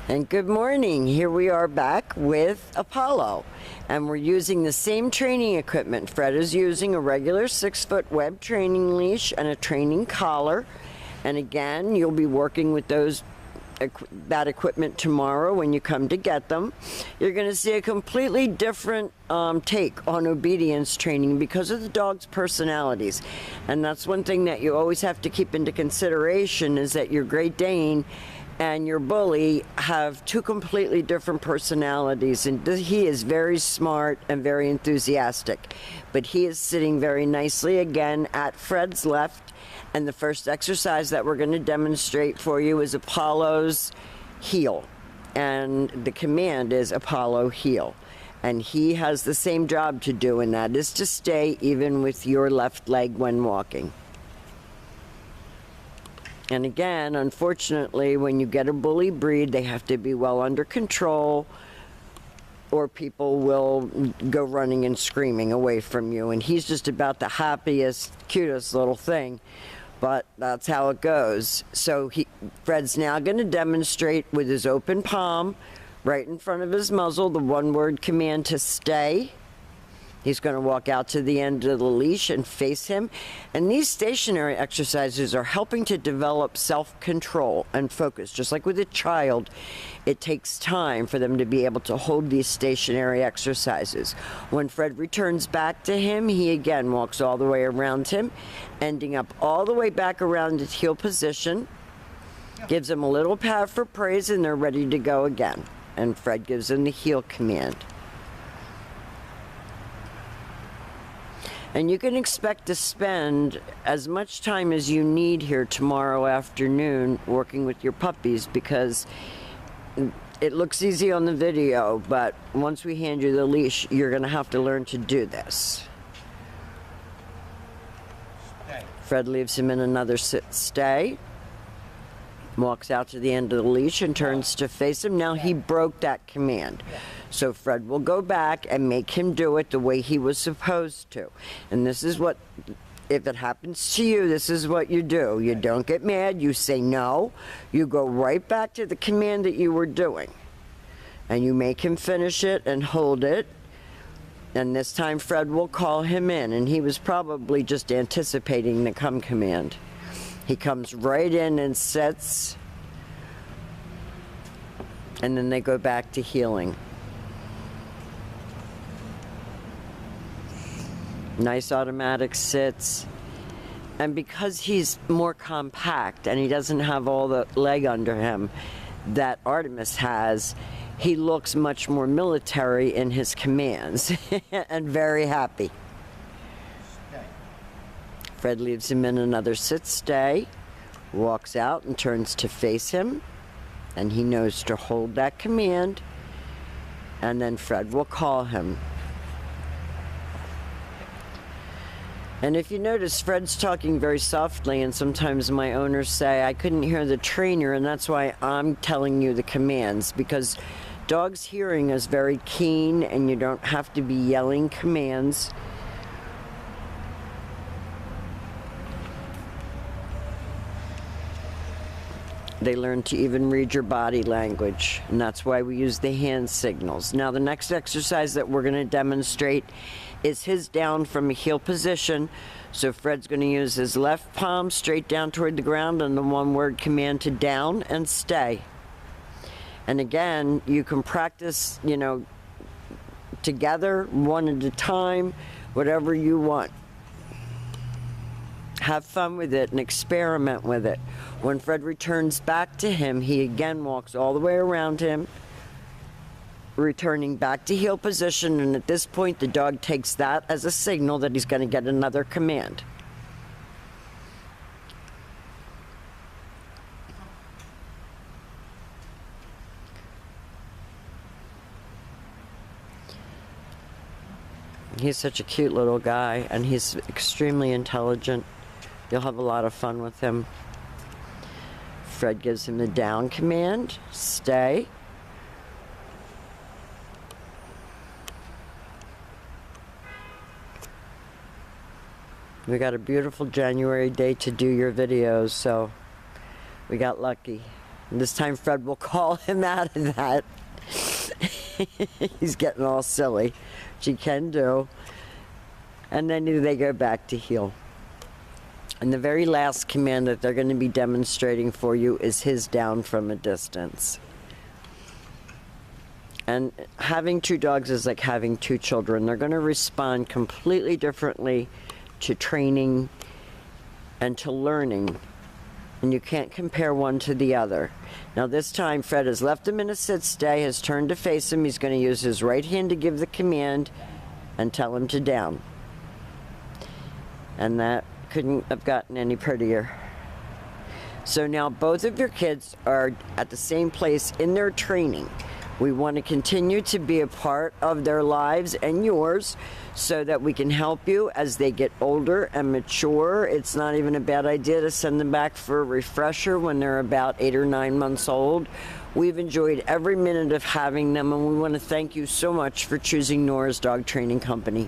And good morning. Here we are back with Apollo. And we're using the same training equipment. Fred is using a regular 6-foot web training leash and a training collar. And again, you'll be working with that equipment tomorrow when you come to get them. You're going to see a completely different take on obedience training because of the dog's personalities. And that's one thing that you always have to keep into consideration, is that your Great Dane and your bully have two completely different personalities, and he is very smart and very enthusiastic, but he is sitting very nicely again at Fred's left. And the first exercise that we're going to demonstrate for you is Apollo's heel, and the command is Apollo heel, and he has the same job to do, and that is to stay even with your left leg when walking. And again, unfortunately, when you get a bully breed, they have to be well under control, or people will go running and screaming away from you. And he's just about the happiest, cutest little thing, but that's how it goes. So Fred's now going to demonstrate with his open palm right in front of his muzzle the one-word command to stay. He's going to walk out to the end of the leash and face him. And these stationary exercises are helping to develop self-control and focus. Just like with a child, it takes time for them to be able to hold these stationary exercises. When Fred returns back to him, he again walks all the way around him, ending up all the way back around his heel position, gives him a little pat for praise, and they're ready to go again. And Fred gives him the heel command. And you can expect to spend as much time as you need here tomorrow afternoon working with your puppies, because it looks easy on the video, but once we hand you the leash, you're going to have to learn to do this. Stay. Fred leaves him in another sit stay, walks out to the end of the leash and turns to face him. Now he broke that command. So Fred will go back and make him do it the way he was supposed to. And this is what, if it happens to you, this is what you do. You don't get mad, you say no, you go right back to the command that you were doing. And you make him finish it and hold it. And this time Fred will call him in, and he was probably just anticipating the come command. He comes right in and sits, and then they go back to heeling. Nice automatic sits. And because he's more compact and he doesn't have all the leg under him that Artemis has, he looks much more military in his commands and very happy. Fred leaves him in another sit stay, walks out and turns to face him, and he knows to hold that command, and then Fred will call him. And if you notice, Fred's talking very softly, and sometimes my owners say, I couldn't hear the trainer, and that's why I'm telling you the commands, because dogs' hearing is very keen, and you don't have to be yelling commands. They learn to even read your body language, and that's why we use the hand signals. Now, the next exercise that we're going to demonstrate is his down from a heel position. So Fred's going to use his left palm straight down toward the ground and the one-word command to down and stay. And again, you can practice, together, one at a time, whatever you want. Have fun with it and experiment with it. When Fred returns back to him, he again walks all the way around him, returning back to heel position, and at this point the dog takes that as a signal that he's going to get another command. He's such a cute little guy, and he's extremely intelligent. You'll have a lot of fun with him. Fred gives him the down command, stay. We got a beautiful January day to do your videos, so we got lucky. This time Fred will call him out of that. He's getting all silly, which he can do. And then they go back to heel. And the very last command that they're going to be demonstrating for you is his down from a distance. And having two dogs is like having two children. They're going to respond completely differently to training and to learning. And you can't compare one to the other. Now this time Fred has left him in a sit stay, has turned to face him. He's going to use his right hand to give the command and tell him to down. And that couldn't have gotten any prettier. So now both of your kids are at the same place in their training. We want to continue to be a part of their lives and yours so that we can help you as they get older and mature. It's not even a bad idea to send them back for a refresher when they're about 8 or 9 months old. We've enjoyed every minute of having them, and we want to thank you so much for choosing Nora's Dog Training Company.